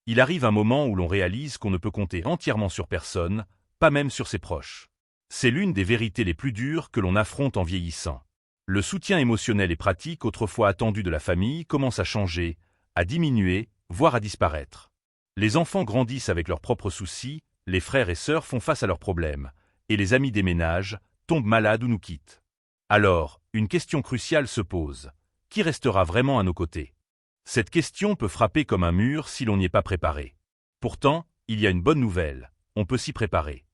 Il arrive un moment où l'on réalise qu'on ne peut compter entièrement sur personne, pas même sur ses proches. C'est l'une des vérités les plus dures que l'on affronte en vieillissant. Le soutien émotionnel et pratique autrefois attendu de la famille commence à changer, à diminuer, voire à disparaître. Les enfants grandissent avec leurs propres soucis, les frères et sœurs font face à leurs problèmes, et les amis déménagent, tombent malades ou nous quittent. Alors, une question cruciale se pose. Qui restera vraiment à nos côtés? Cette question peut frapper comme un mur si l'on n'y est pas préparé. Pourtant, il y a une bonne nouvelle, on peut s'y préparer.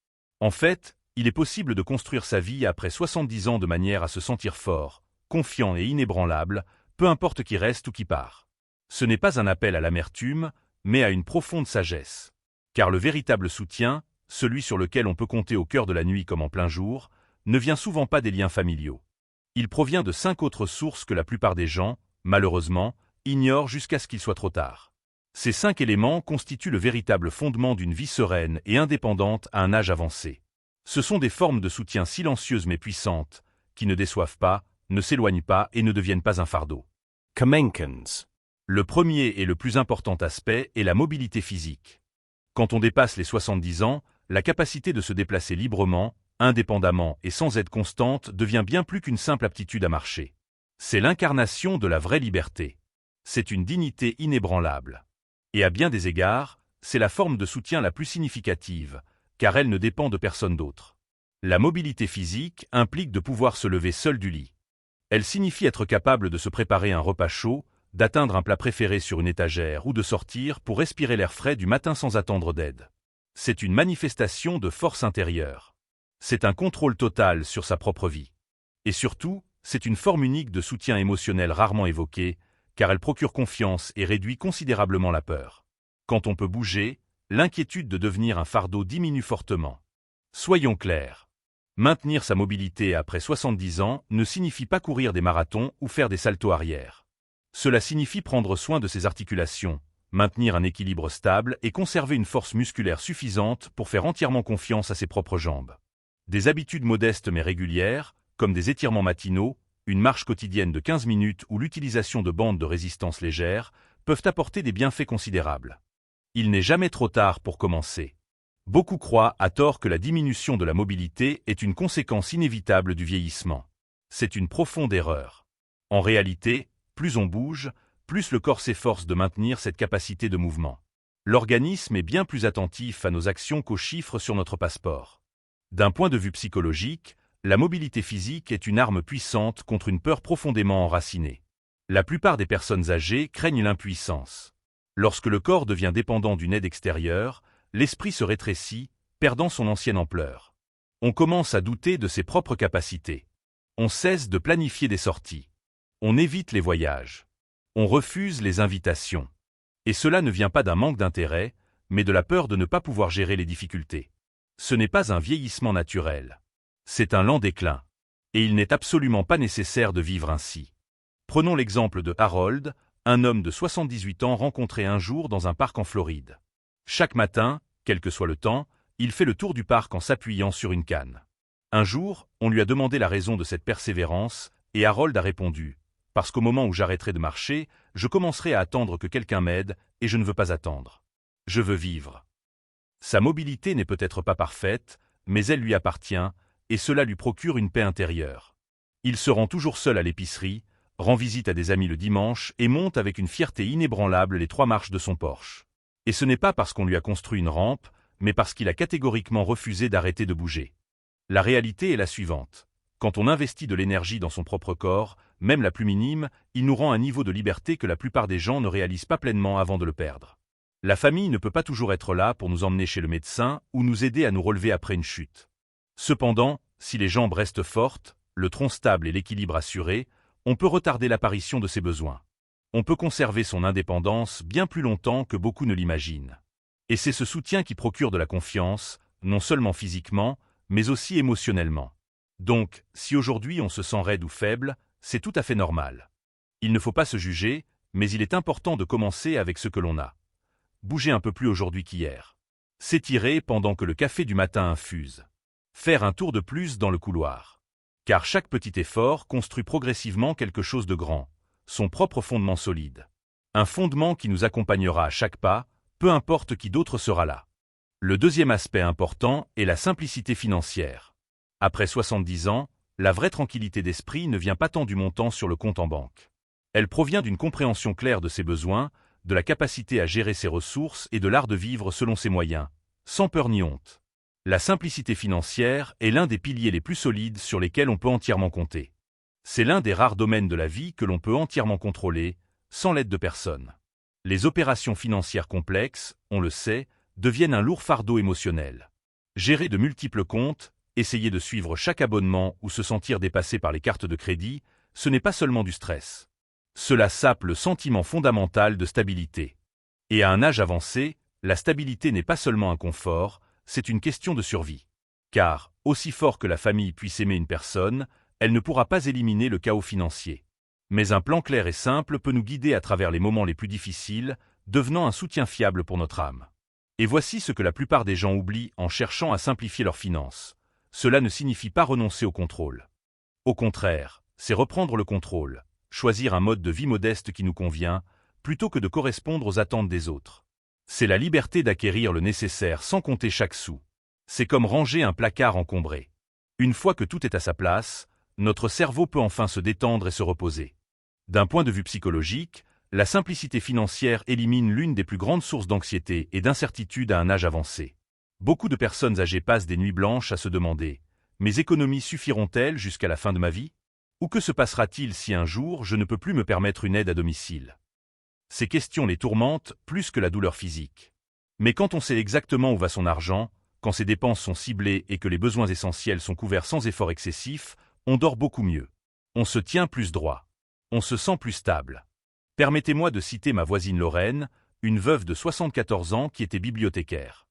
En fait, il est possible de construire sa vie après 70 ans de manière à se sentir fort, confiant et inébranlable, peu importe qui reste ou qui part. Ce n'est pas un appel à l'amertume, mais à une profonde sagesse. Car le véritable soutien, celui sur lequel on peut compter au cœur de la nuit comme en plein jour, ne vient souvent pas des liens familiaux. Il provient de 5 autres sources que la plupart des gens, malheureusement, ignorent jusqu'à ce qu'il soit trop tard. Ces 5 éléments constituent le véritable fondement d'une vie sereine et indépendante à un âge avancé. Ce sont des formes de soutien silencieuses mais puissantes, qui ne déçoivent pas, ne s'éloignent pas et ne deviennent pas un fardeau. Kamenkens. Le premier et le plus important aspect est la mobilité physique. Quand on dépasse les 70 ans, la capacité de se déplacer librement, indépendamment et sans aide constante devient bien plus qu'une simple aptitude à marcher. C'est l'incarnation de la vraie liberté. C'est une dignité inébranlable. Et à bien des égards, c'est la forme de soutien la plus significative, car elle ne dépend de personne d'autre. La mobilité physique implique de pouvoir se lever seul du lit. Elle signifie être capable de se préparer un repas chaud, d'atteindre un plat préféré sur une étagère ou de sortir pour respirer l'air frais du matin sans attendre d'aide. C'est une manifestation de force intérieure. C'est un contrôle total sur sa propre vie. Et surtout, c'est une forme unique de soutien émotionnel rarement évoquée, car elle procure confiance et réduit considérablement la peur. Quand on peut bouger, l'inquiétude de devenir un fardeau diminue fortement. Soyons clairs. Maintenir sa mobilité après 70 ans ne signifie pas courir des marathons ou faire des saltos arrière. Cela signifie prendre soin de ses articulations, maintenir un équilibre stable et conserver une force musculaire suffisante pour faire entièrement confiance à ses propres jambes. Des habitudes modestes mais régulières, comme des étirements matinaux, une marche quotidienne de 15 minutes ou l'utilisation de bandes de résistance légères, peuvent apporter des bienfaits considérables. Il n'est jamais trop tard pour commencer. Beaucoup croient à tort que la diminution de la mobilité est une conséquence inévitable du vieillissement. C'est une profonde erreur. En réalité, plus on bouge, plus le corps s'efforce de maintenir cette capacité de mouvement. L'organisme est bien plus attentif à nos actions qu'aux chiffres sur notre passeport. D'un point de vue psychologique, la mobilité physique est une arme puissante contre une peur profondément enracinée. La plupart des personnes âgées craignent l'impuissance. Lorsque le corps devient dépendant d'une aide extérieure, l'esprit se rétrécit, perdant son ancienne ampleur. On commence à douter de ses propres capacités. On cesse de planifier des sorties. On évite les voyages. On refuse les invitations. Et cela ne vient pas d'un manque d'intérêt, mais de la peur de ne pas pouvoir gérer les difficultés. Ce n'est pas un vieillissement naturel. C'est un lent déclin. Et il n'est absolument pas nécessaire de vivre ainsi. Prenons l'exemple de Harold, un homme de 78 ans rencontré un jour dans un parc en Floride. Chaque matin, quel que soit le temps, il fait le tour du parc en s'appuyant sur une canne. Un jour, on lui a demandé la raison de cette persévérance, et Harold a répondu « Parce qu'au moment où j'arrêterai de marcher, je commencerai à attendre que quelqu'un m'aide, et je ne veux pas attendre. Je veux vivre. » Sa mobilité n'est peut-être pas parfaite, mais elle lui appartient, et cela lui procure une paix intérieure. Il se rend toujours seul à l'épicerie, rend visite à des amis le dimanche et monte avec une fierté inébranlable les 3 marches de son Porsche. Et ce n'est pas parce qu'on lui a construit une rampe, mais parce qu'il a catégoriquement refusé d'arrêter de bouger. La réalité est la suivante. Quand on investit de l'énergie dans son propre corps, même la plus minime, il nous rend un niveau de liberté que la plupart des gens ne réalisent pas pleinement avant de le perdre. La famille ne peut pas toujours être là pour nous emmener chez le médecin ou nous aider à nous relever après une chute. Cependant, si les jambes restent fortes, le tronc stable et l'équilibre assuré, on peut retarder l'apparition de ses besoins. On peut conserver son indépendance bien plus longtemps que beaucoup ne l'imaginent. Et c'est ce soutien qui procure de la confiance, non seulement physiquement, mais aussi émotionnellement. Donc, si aujourd'hui on se sent raide ou faible, c'est tout à fait normal. Il ne faut pas se juger, mais il est important de commencer avec ce que l'on a. Bouger un peu plus aujourd'hui qu'hier. S'étirer pendant que le café du matin infuse. Faire un tour de plus dans le couloir. Car chaque petit effort construit progressivement quelque chose de grand, son propre fondement solide. Un fondement qui nous accompagnera à chaque pas, peu importe qui d'autre sera là. Le deuxième aspect important est la simplicité financière. Après 70 ans, la vraie tranquillité d'esprit ne vient pas tant du montant sur le compte en banque. Elle provient d'une compréhension claire de ses besoins, de la capacité à gérer ses ressources et de l'art de vivre selon ses moyens, sans peur ni honte. La simplicité financière est l'un des piliers les plus solides sur lesquels on peut entièrement compter. C'est l'un des rares domaines de la vie que l'on peut entièrement contrôler, sans l'aide de personne. Les opérations financières complexes, on le sait, deviennent un lourd fardeau émotionnel. Gérer de multiples comptes, essayer de suivre chaque abonnement ou se sentir dépassé par les cartes de crédit, ce n'est pas seulement du stress. Cela sape le sentiment fondamental de stabilité. Et à un âge avancé, la stabilité n'est pas seulement un confort, c'est une question de survie. Car, aussi fort que la famille puisse aimer une personne, elle ne pourra pas éliminer le chaos financier. Mais un plan clair et simple peut nous guider à travers les moments les plus difficiles, devenant un soutien fiable pour notre âme. Et voici ce que la plupart des gens oublient en cherchant à simplifier leurs finances. Cela ne signifie pas renoncer au contrôle. Au contraire, c'est reprendre le contrôle, choisir un mode de vie modeste qui nous convient, plutôt que de correspondre aux attentes des autres. C'est la liberté d'acquérir le nécessaire sans compter chaque sou. C'est comme ranger un placard encombré. Une fois que tout est à sa place, notre cerveau peut enfin se détendre et se reposer. D'un point de vue psychologique, la simplicité financière élimine l'une des plus grandes sources d'anxiété et d'incertitude à un âge avancé. Beaucoup de personnes âgées passent des nuits blanches à se demander « Mes économies suffiront-elles jusqu'à la fin de ma vie ? Ou que se passera-t-il si un jour je ne peux plus me permettre une aide à domicile ?» Ces questions les tourmentent plus que la douleur physique. Mais quand on sait exactement où va son argent, quand ses dépenses sont ciblées et que les besoins essentiels sont couverts sans effort excessif, on dort beaucoup mieux. On se tient plus droit. On se sent plus stable. Permettez-moi de citer ma voisine Lorraine, une veuve de 74 ans qui était bibliothécaire.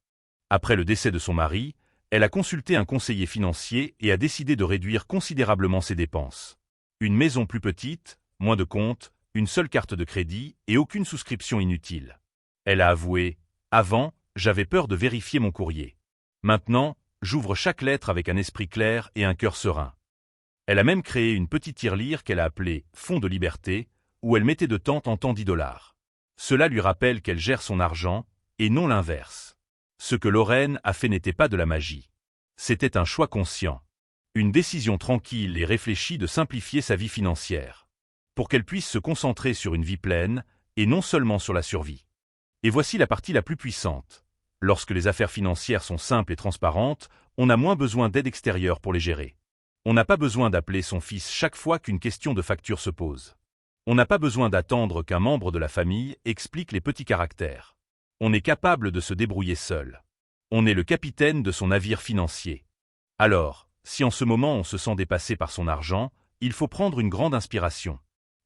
Après le décès de son mari, elle a consulté un conseiller financier et a décidé de réduire considérablement ses dépenses. Une maison plus petite, moins de comptes, une seule carte de crédit et aucune souscription inutile. Elle a avoué « Avant, j'avais peur de vérifier mon courrier. Maintenant, j'ouvre chaque lettre avec un esprit clair et un cœur serein. » Elle a même créé une petite tirelire qu'elle a appelée « Fonds de liberté » où elle mettait de temps en temps $10. Cela lui rappelle qu'elle gère son argent, et non l'inverse. Ce que Lorraine a fait n'était pas de la magie. C'était un choix conscient. Une décision tranquille et réfléchie de simplifier sa vie financière. Pour qu'elle puisse se concentrer sur une vie pleine, et non seulement sur la survie. Et voici la partie la plus puissante. Lorsque les affaires financières sont simples et transparentes, on a moins besoin d'aide extérieure pour les gérer. On n'a pas besoin d'appeler son fils chaque fois qu'une question de facture se pose. On n'a pas besoin d'attendre qu'un membre de la famille explique les petits caractères. On est capable de se débrouiller seul. On est le capitaine de son navire financier. Alors, si en ce moment on se sent dépassé par son argent, il faut prendre une grande inspiration.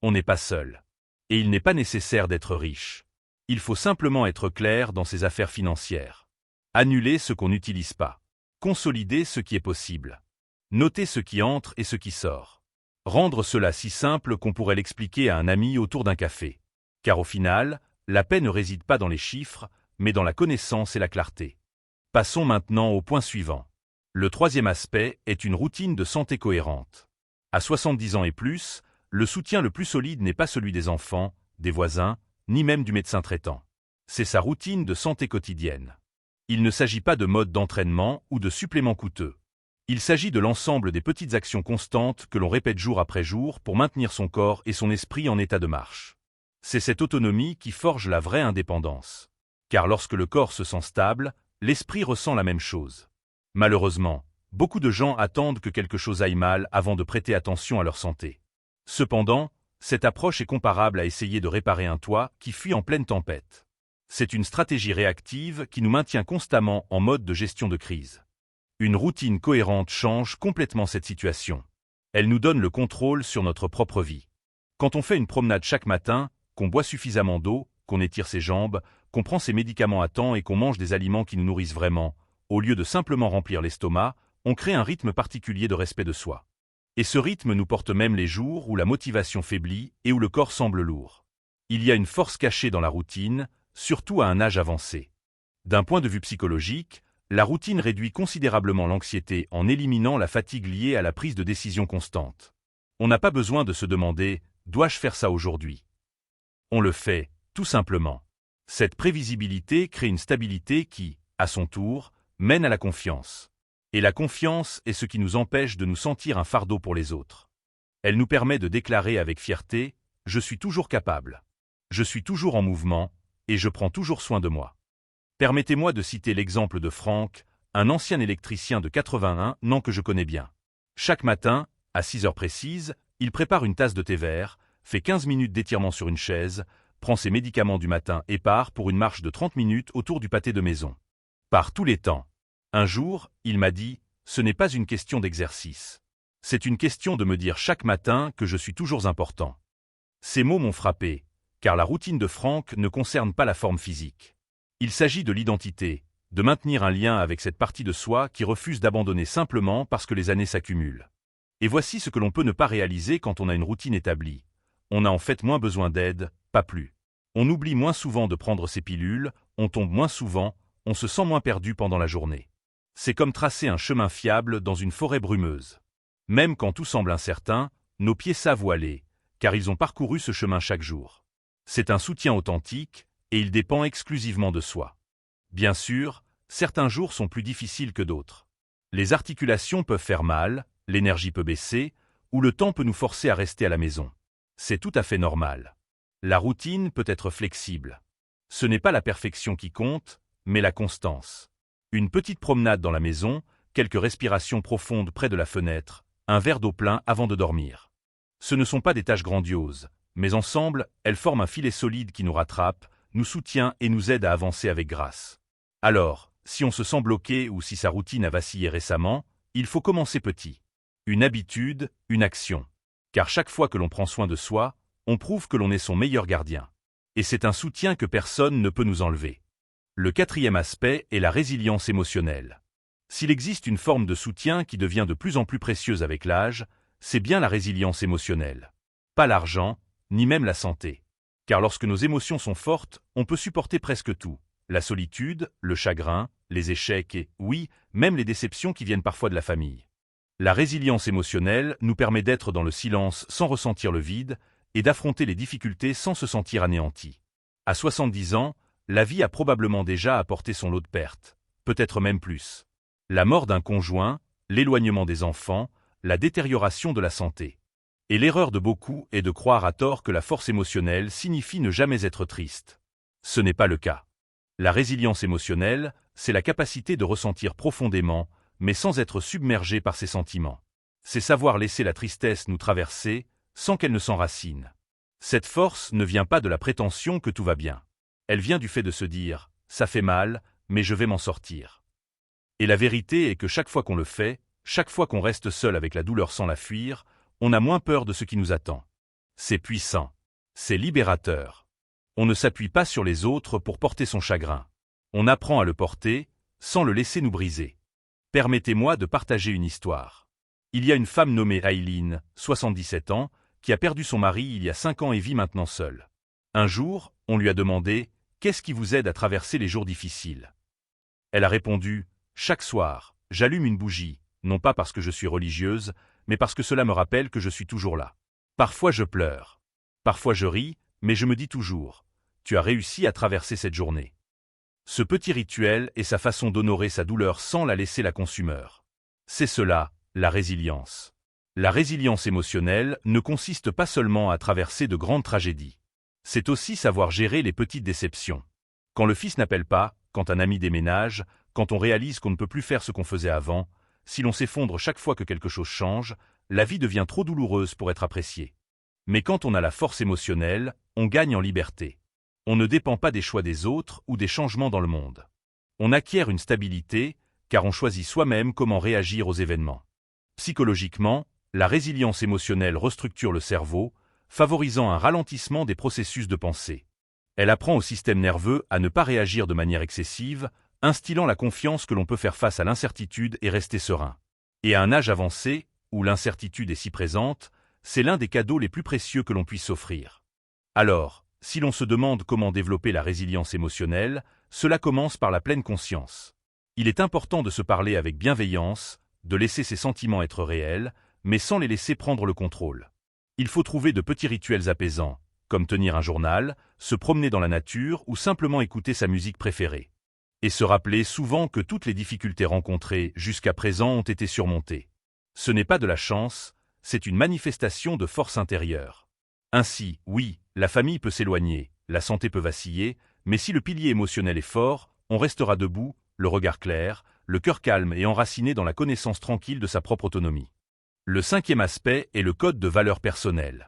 On n'est pas seul. Et il n'est pas nécessaire d'être riche. Il faut simplement être clair dans ses affaires financières. Annuler ce qu'on n'utilise pas. Consolider ce qui est possible. Noter ce qui entre et ce qui sort. Rendre cela si simple qu'on pourrait l'expliquer à un ami autour d'un café. Car au final, la paix ne réside pas dans les chiffres, mais dans la connaissance et la clarté. Passons maintenant au point suivant. Le troisième aspect est une routine de santé cohérente. À 70 ans et plus, le soutien le plus solide n'est pas celui des enfants, des voisins, ni même du médecin traitant. C'est sa routine de santé quotidienne. Il ne s'agit pas de mode d'entraînement ou de suppléments coûteux. Il s'agit de l'ensemble des petites actions constantes que l'on répète jour après jour pour maintenir son corps et son esprit en état de marche. C'est cette autonomie qui forge la vraie indépendance. Car lorsque le corps se sent stable, l'esprit ressent la même chose. Malheureusement, beaucoup de gens attendent que quelque chose aille mal avant de prêter attention à leur santé. Cependant, cette approche est comparable à essayer de réparer un toit qui fuit en pleine tempête. C'est une stratégie réactive qui nous maintient constamment en mode de gestion de crise. Une routine cohérente change complètement cette situation. Elle nous donne le contrôle sur notre propre vie. Quand on fait une promenade chaque matin, qu'on boit suffisamment d'eau, qu'on étire ses jambes, qu'on prend ses médicaments à temps et qu'on mange des aliments qui nous nourrissent vraiment, au lieu de simplement remplir l'estomac, on crée un rythme particulier de respect de soi. Et ce rythme nous porte même les jours où la motivation faiblit et où le corps semble lourd. Il y a une force cachée dans la routine, surtout à un âge avancé. D'un point de vue psychologique, la routine réduit considérablement l'anxiété en éliminant la fatigue liée à la prise de décision constante. On n'a pas besoin de se demander « Dois-je faire ça aujourd'hui ?» On le fait, tout simplement. Cette prévisibilité crée une stabilité qui, à son tour, mène à la confiance. Et la confiance est ce qui nous empêche de nous sentir un fardeau pour les autres. Elle nous permet de déclarer avec fierté « Je suis toujours capable. Je suis toujours en mouvement et je prends toujours soin de moi ». Permettez-moi de citer l'exemple de Franck, un ancien électricien de 81 ans que je connais bien. Chaque matin, à 6 heures précises, il prépare une tasse de thé vert, fait 15 minutes d'étirement sur une chaise, prend ses médicaments du matin et part pour une marche de 30 minutes autour du pâté de maison. Par tous les temps. Un jour, il m'a dit « Ce n'est pas une question d'exercice. C'est une question de me dire chaque matin que je suis toujours important. » Ces mots m'ont frappé, car la routine de Franck ne concerne pas la forme physique. Il s'agit de l'identité, de maintenir un lien avec cette partie de soi qui refuse d'abandonner simplement parce que les années s'accumulent. Et voici ce que l'on peut ne pas réaliser quand on a une routine établie. On a en fait moins besoin d'aide, pas plus. On oublie moins souvent de prendre ses pilules, on tombe moins souvent, on se sent moins perdu pendant la journée. C'est comme tracer un chemin fiable dans une forêt brumeuse. Même quand tout semble incertain, nos pieds savent où aller, car ils ont parcouru ce chemin chaque jour. C'est un soutien authentique, et il dépend exclusivement de soi. Bien sûr, certains jours sont plus difficiles que d'autres. Les articulations peuvent faire mal, l'énergie peut baisser, ou le temps peut nous forcer à rester à la maison. C'est tout à fait normal. La routine peut être flexible. Ce n'est pas la perfection qui compte, mais la constance. Une petite promenade dans la maison, quelques respirations profondes près de la fenêtre, un verre d'eau plein avant de dormir. Ce ne sont pas des tâches grandioses, mais ensemble, elles forment un filet solide qui nous rattrape, nous soutient et nous aide à avancer avec grâce. Alors, si on se sent bloqué ou si sa routine a vacillé récemment, il faut commencer petit. Une habitude, une action. Car chaque fois que l'on prend soin de soi, on prouve que l'on est son meilleur gardien. Et c'est un soutien que personne ne peut nous enlever. Le quatrième aspect est la résilience émotionnelle. S'il existe une forme de soutien qui devient de plus en plus précieuse avec l'âge, c'est bien la résilience émotionnelle. Pas l'argent, ni même la santé. Car lorsque nos émotions sont fortes, on peut supporter presque tout. La solitude, le chagrin, les échecs et, oui, même les déceptions qui viennent parfois de la famille. La résilience émotionnelle nous permet d'être dans le silence sans ressentir le vide et d'affronter les difficultés sans se sentir anéanti. À 70 ans, la vie a probablement déjà apporté son lot de pertes, peut-être même plus. La mort d'un conjoint, l'éloignement des enfants, la détérioration de la santé. Et l'erreur de beaucoup est de croire à tort que la force émotionnelle signifie ne jamais être triste. Ce n'est pas le cas. La résilience émotionnelle, c'est la capacité de ressentir profondément, mais sans être submergé par ses sentiments. C'est savoir laisser la tristesse nous traverser, sans qu'elle ne s'enracine. Cette force ne vient pas de la prétention que tout va bien. Elle vient du fait de se dire « ça fait mal, mais je vais m'en sortir ». Et la vérité est que chaque fois qu'on le fait, chaque fois qu'on reste seul avec la douleur sans la fuir, on a moins peur de ce qui nous attend. C'est puissant. C'est libérateur. On ne s'appuie pas sur les autres pour porter son chagrin. On apprend à le porter, sans le laisser nous briser. Permettez-moi de partager une histoire. Il y a une femme nommée Aileen, 77 ans, qui a perdu son mari il y a 5 ans et vit maintenant seule. Un jour, on lui a demandé « Qu'est-ce qui vous aide à traverser les jours difficiles ?» Elle a répondu « Chaque soir, j'allume une bougie, non pas parce que je suis religieuse, mais parce que cela me rappelle que je suis toujours là. Parfois je pleure. Parfois je ris, mais je me dis toujours « Tu as réussi à traverser cette journée. » Ce petit rituel est sa façon d'honorer sa douleur sans la laisser la consumeur. C'est cela, la résilience. La résilience émotionnelle ne consiste pas seulement à traverser de grandes tragédies. C'est aussi savoir gérer les petites déceptions. Quand le fils n'appelle pas, quand un ami déménage, quand on réalise qu'on ne peut plus faire ce qu'on faisait avant, si l'on s'effondre chaque fois que quelque chose change, la vie devient trop douloureuse pour être appréciée. Mais quand on a la force émotionnelle, on gagne en liberté. On ne dépend pas des choix des autres ou des changements dans le monde. On acquiert une stabilité, car on choisit soi-même comment réagir aux événements. Psychologiquement, la résilience émotionnelle restructure le cerveau, favorisant un ralentissement des processus de pensée. Elle apprend au système nerveux à ne pas réagir de manière excessive, instillant la confiance que l'on peut faire face à l'incertitude et rester serein. Et à un âge avancé, où l'incertitude est si présente, c'est l'un des cadeaux les plus précieux que l'on puisse s'offrir. Alors, si l'on se demande comment développer la résilience émotionnelle, cela commence par la pleine conscience. Il est important de se parler avec bienveillance, de laisser ses sentiments être réels, mais sans les laisser prendre le contrôle. Il faut trouver de petits rituels apaisants, comme tenir un journal, se promener dans la nature ou simplement écouter sa musique préférée. Et se rappeler souvent que toutes les difficultés rencontrées jusqu'à présent ont été surmontées. Ce n'est pas de la chance, c'est une manifestation de force intérieure. Ainsi, oui, la famille peut s'éloigner, la santé peut vaciller, mais si le pilier émotionnel est fort, on restera debout, le regard clair, le cœur calme et enraciné dans la connaissance tranquille de sa propre autonomie. Le cinquième aspect est le code de valeurs personnelles.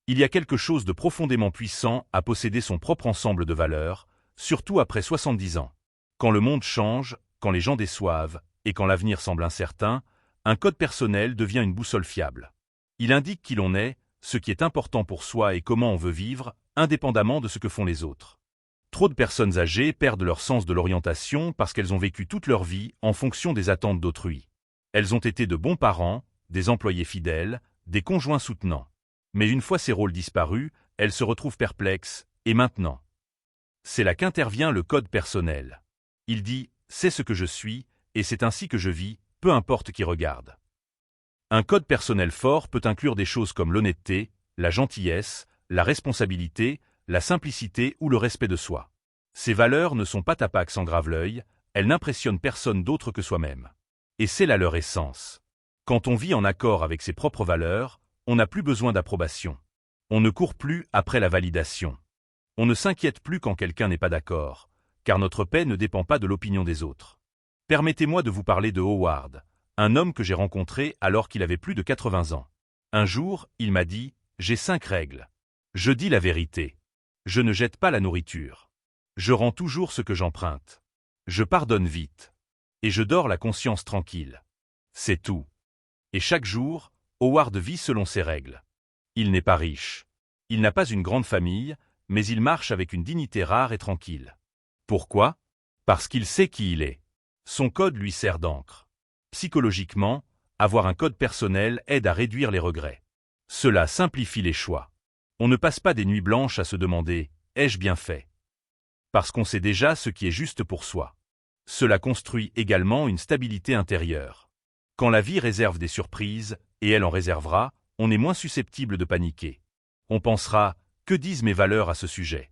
Il y a quelque chose de profondément puissant à posséder son propre ensemble de valeurs, surtout après 70 ans. Quand le monde change, quand les gens déçoivent, et quand l'avenir semble incertain, un code personnel devient une boussole fiable. Il indique qui l'on est, ce qui est important pour soi et comment on veut vivre, indépendamment de ce que font les autres. Trop de personnes âgées perdent leur sens de l'orientation parce qu'elles ont vécu toute leur vie en fonction des attentes d'autrui. Elles ont été de bons parents, des employés fidèles, des conjoints soutenants. Mais une fois ces rôles disparus, elles se retrouvent perplexes, et maintenant? C'est là qu'intervient le code personnel. Il dit « c'est ce que je suis, et c'est ainsi que je vis, peu importe qui regarde ». Un code personnel fort peut inclure des choses comme l'honnêteté, la gentillesse, la responsabilité, la simplicité ou le respect de soi. Ces valeurs ne sont pas tapax en grave-l'œil, elles n'impressionnent personne d'autre que soi-même. Et c'est là leur essence. Quand on vit en accord avec ses propres valeurs, on n'a plus besoin d'approbation. On ne court plus après la validation. On ne s'inquiète plus quand quelqu'un n'est pas d'accord, car notre paix ne dépend pas de l'opinion des autres. Permettez-moi de vous parler de Howard, un homme que j'ai rencontré alors qu'il avait plus de 80 ans. Un jour, il m'a dit « J'ai 5 règles. Je dis la vérité. Je ne jette pas la nourriture. Je rends toujours ce que j'emprunte. Je pardonne vite. Et je dors la conscience tranquille. C'est tout. » Et chaque jour, Howard vit selon ses règles. Il n'est pas riche. Il n'a pas une grande famille, mais il marche avec une dignité rare et tranquille. Pourquoi? Parce qu'il sait qui il est. Son code lui sert d'encre. Psychologiquement, avoir un code personnel aide à réduire les regrets. Cela simplifie les choix. On ne passe pas des nuits blanches à se demander « ai-je bien fait ?» Parce qu'on sait déjà ce qui est juste pour soi. Cela construit également une stabilité intérieure. Quand la vie réserve des surprises, et elle en réservera, on est moins susceptible de paniquer. On pensera « que disent mes valeurs à ce sujet ?»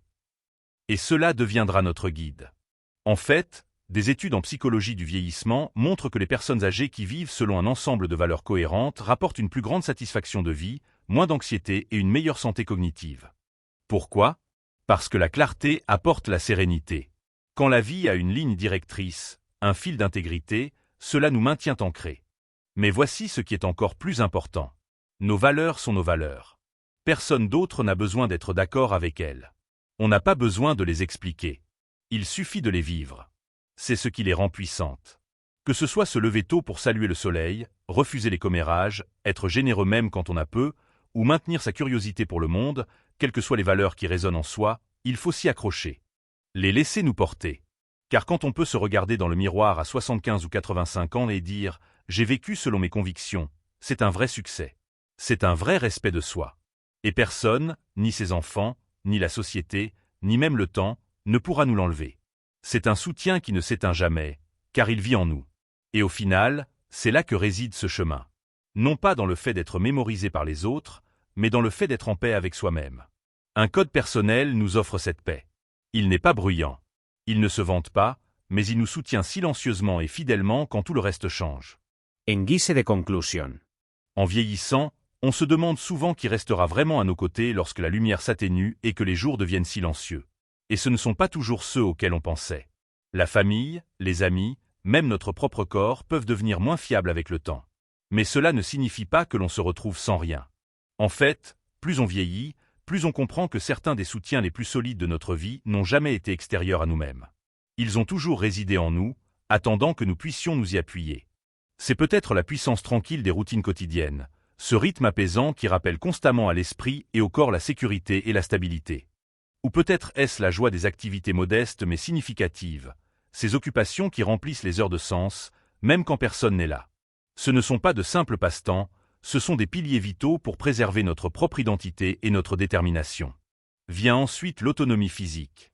Et cela deviendra notre guide. En fait, des études en psychologie du vieillissement montrent que les personnes âgées qui vivent selon un ensemble de valeurs cohérentes rapportent une plus grande satisfaction de vie, moins d'anxiété et une meilleure santé cognitive. Pourquoi? Parce que la clarté apporte la sérénité. Quand la vie a une ligne directrice, un fil d'intégrité, cela nous maintient ancrés. Mais voici ce qui est encore plus important. Nos valeurs sont nos valeurs. Personne d'autre n'a besoin d'être d'accord avec elles. On n'a pas besoin de les expliquer. Il suffit de les vivre. C'est ce qui les rend puissantes. Que ce soit se lever tôt pour saluer le soleil, refuser les commérages, être généreux même quand on a peu, ou maintenir sa curiosité pour le monde, quelles que soient les valeurs qui résonnent en soi, il faut s'y accrocher. Les laisser nous porter. Car quand on peut se regarder dans le miroir à 75 ou 85 ans et dire « j'ai vécu selon mes convictions », c'est un vrai succès. C'est un vrai respect de soi. Et personne, ni ses enfants, ni la société, ni même le temps, ne pourra nous l'enlever. C'est un soutien qui ne s'éteint jamais, car il vit en nous. Et au final, c'est là que réside ce chemin. Non pas dans le fait d'être mémorisé par les autres, mais dans le fait d'être en paix avec soi-même. Un code personnel nous offre cette paix. Il n'est pas bruyant. Il ne se vante pas, mais il nous soutient silencieusement et fidèlement quand tout le reste change. En guise de conclusion. En vieillissant, on se demande souvent qui restera vraiment à nos côtés lorsque la lumière s'atténue et que les jours deviennent silencieux. Et ce ne sont pas toujours ceux auxquels on pensait. La famille, les amis, même notre propre corps peuvent devenir moins fiables avec le temps. Mais cela ne signifie pas que l'on se retrouve sans rien. En fait, plus on vieillit, plus on comprend que certains des soutiens les plus solides de notre vie n'ont jamais été extérieurs à nous-mêmes. Ils ont toujours résidé en nous, attendant que nous puissions nous y appuyer. C'est peut-être la puissance tranquille des routines quotidiennes, ce rythme apaisant qui rappelle constamment à l'esprit et au corps la sécurité et la stabilité. Ou peut-être est-ce la joie des activités modestes mais significatives, ces occupations qui remplissent les heures de sens, même quand personne n'est là. Ce ne sont pas de simples passe-temps, ce sont des piliers vitaux pour préserver notre propre identité et notre détermination. Vient ensuite l'autonomie physique.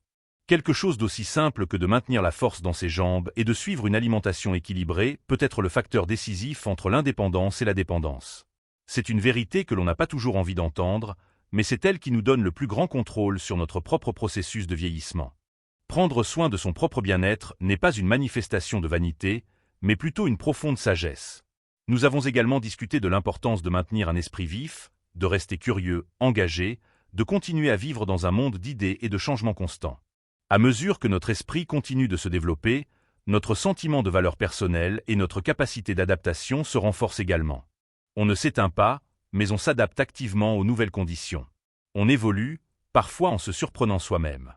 Quelque chose d'aussi simple que de maintenir la force dans ses jambes et de suivre une alimentation équilibrée peut être le facteur décisif entre l'indépendance et la dépendance. C'est une vérité que l'on n'a pas toujours envie d'entendre, mais c'est elle qui nous donne le plus grand contrôle sur notre propre processus de vieillissement. Prendre soin de son propre bien-être n'est pas une manifestation de vanité, mais plutôt une profonde sagesse. Nous avons également discuté de l'importance de maintenir un esprit vif, de rester curieux, engagé, de continuer à vivre dans un monde d'idées et de changements constants. À mesure que notre esprit continue de se développer, notre sentiment de valeur personnelle et notre capacité d'adaptation se renforcent également. On ne s'éteint pas, mais on s'adapte activement aux nouvelles conditions. On évolue, parfois en se surprenant soi-même.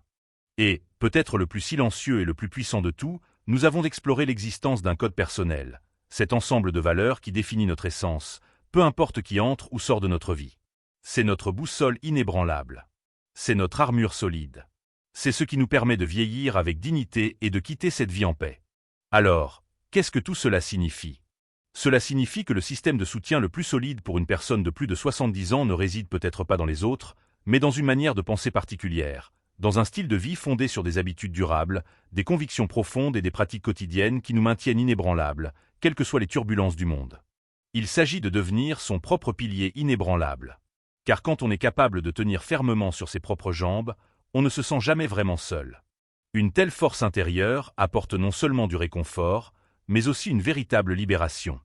Et, peut-être le plus silencieux et le plus puissant de tout, nous avons exploré l'existence d'un code personnel, cet ensemble de valeurs qui définit notre essence, peu importe qui entre ou sort de notre vie. C'est notre boussole inébranlable. C'est notre armure solide. C'est ce qui nous permet de vieillir avec dignité et de quitter cette vie en paix. Alors, qu'est-ce que tout cela signifie? Cela signifie que le système de soutien le plus solide pour une personne de plus de 70 ans ne réside peut-être pas dans les autres, mais dans une manière de penser particulière, dans un style de vie fondé sur des habitudes durables, des convictions profondes et des pratiques quotidiennes qui nous maintiennent inébranlables, quelles que soient les turbulences du monde. Il s'agit de devenir son propre pilier inébranlable. Car quand on est capable de tenir fermement sur ses propres jambes, on ne se sent jamais vraiment seul. Une telle force intérieure apporte non seulement du réconfort, mais aussi une véritable libération.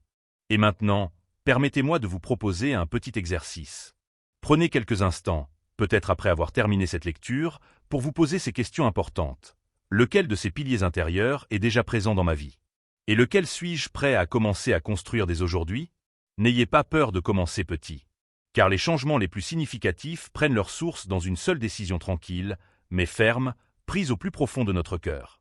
Et maintenant, permettez-moi de vous proposer un petit exercice. Prenez quelques instants, peut-être après avoir terminé cette lecture, pour vous poser ces questions importantes. Lequel de ces piliers intérieurs est déjà présent dans ma vie? Et lequel suis-je prêt à commencer à construire dès aujourd'hui? N'ayez pas peur de commencer petit. Car les changements les plus significatifs prennent leur source dans une seule décision tranquille, mais ferme, prise au plus profond de notre cœur.